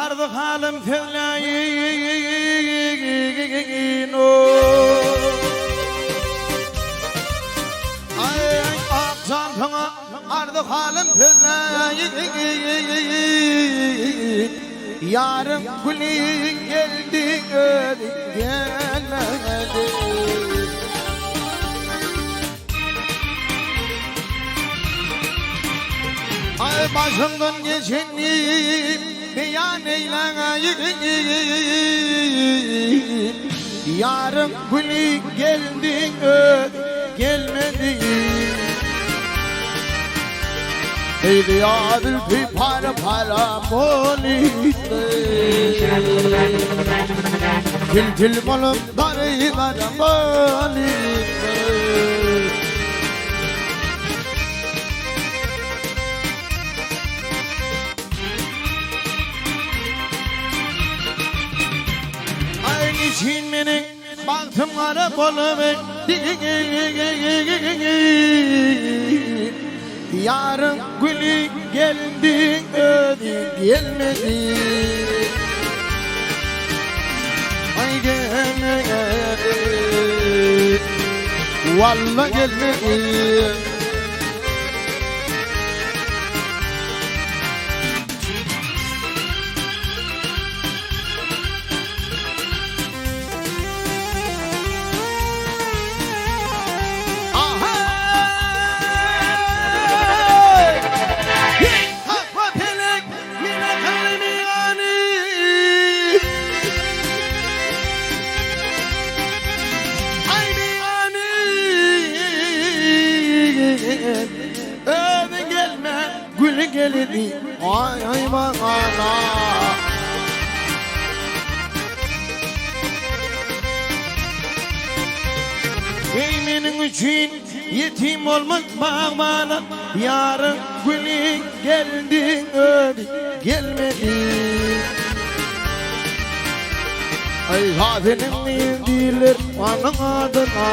ardı halim tevlayin ay akşam sana ardı halim tevlayin yarım gülün geldi gelmedi ay başımdan geçeni beyan eyleyin yarım gülü geldi gelmedi eydi yadıl bir para poliste til malım darı poliste için benim baktım ara kolum yarın gülü geldi gelmedi ay gelmedi vallahi gelmedi geldi ay ay bana benim için yetim olmak bana yarın gülü geldi gelmedi ay hazinim diler bana adına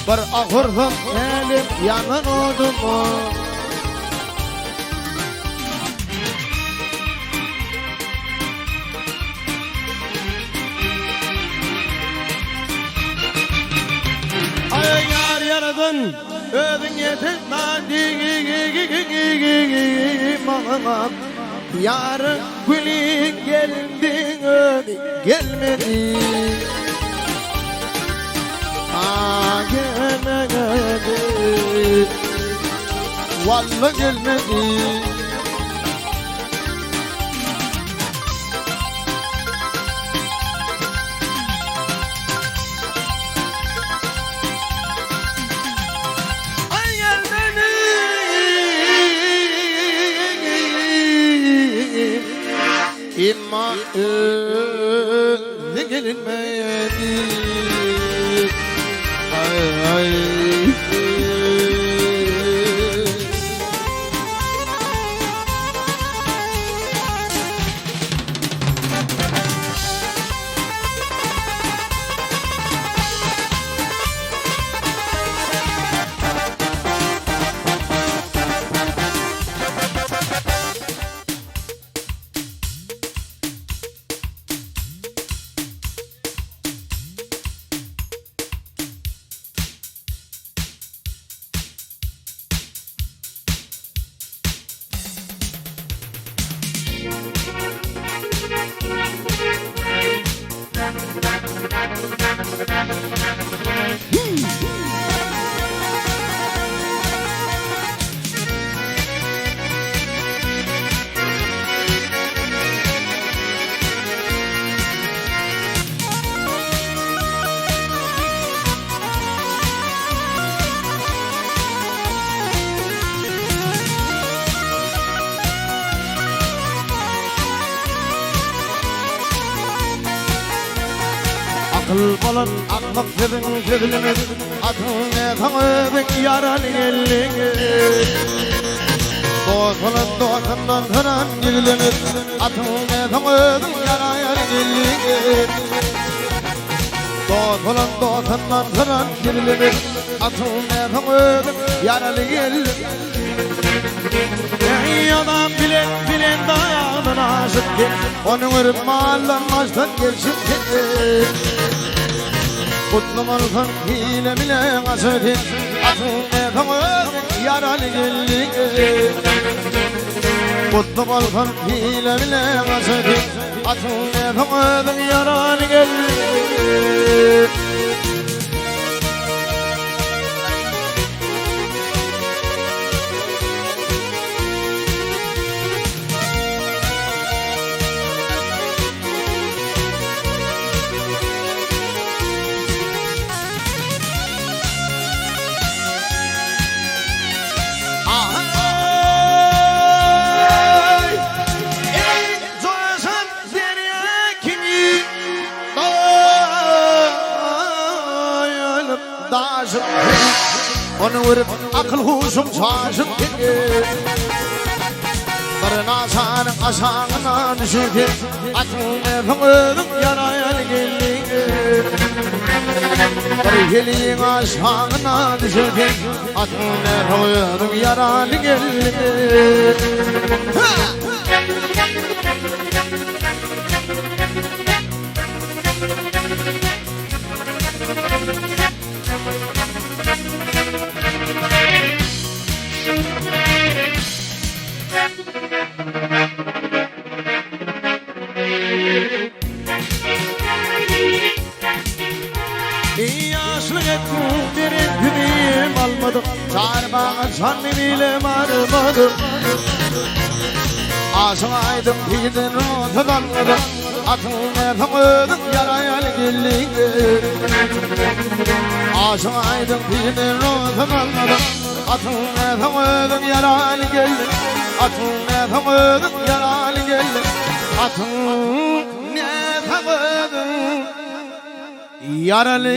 bir ahırdım elim yanın odumu ay yar yaradın ödün yetin bana yarın gülü geldi gelmedi gelmedi vallahi gelmedi ay gelmedi imma ne gelinmedi ay akıl bolan akmak sözünüz atını tanıdık yaralı eliniz dost bolan dostundan sıran gizliniz atını tanıdık yaralı eliniz dost bolan dostundan sıran gizliniz atını tanıdık yaralı eliniz Ey adam bilen bilen dağdan aşık onun ırmallan baştan geçip Kutlu olsun hile bile aşık Atın efendim yaralı geldi Kutlu olsun hile bile aşık Atın efendim yaralı geldi Onu vurup akıl huşum şaşıp Barına sanın aşağına düşüp Atın efendim yaraya geldi Barıgelin aşağına düşüp Atın efendim yaraya geldi Yaşlı ettim bir günüm almadım Çarmağın sanni bile varmadım Aşağıydım gidin ortadanladım Atın efendim yaraya geldi Aşağıydım gidin ortadanladım Atın efendim yaraya geldi Atın efendim yaraya geldi Atın efendim yaralı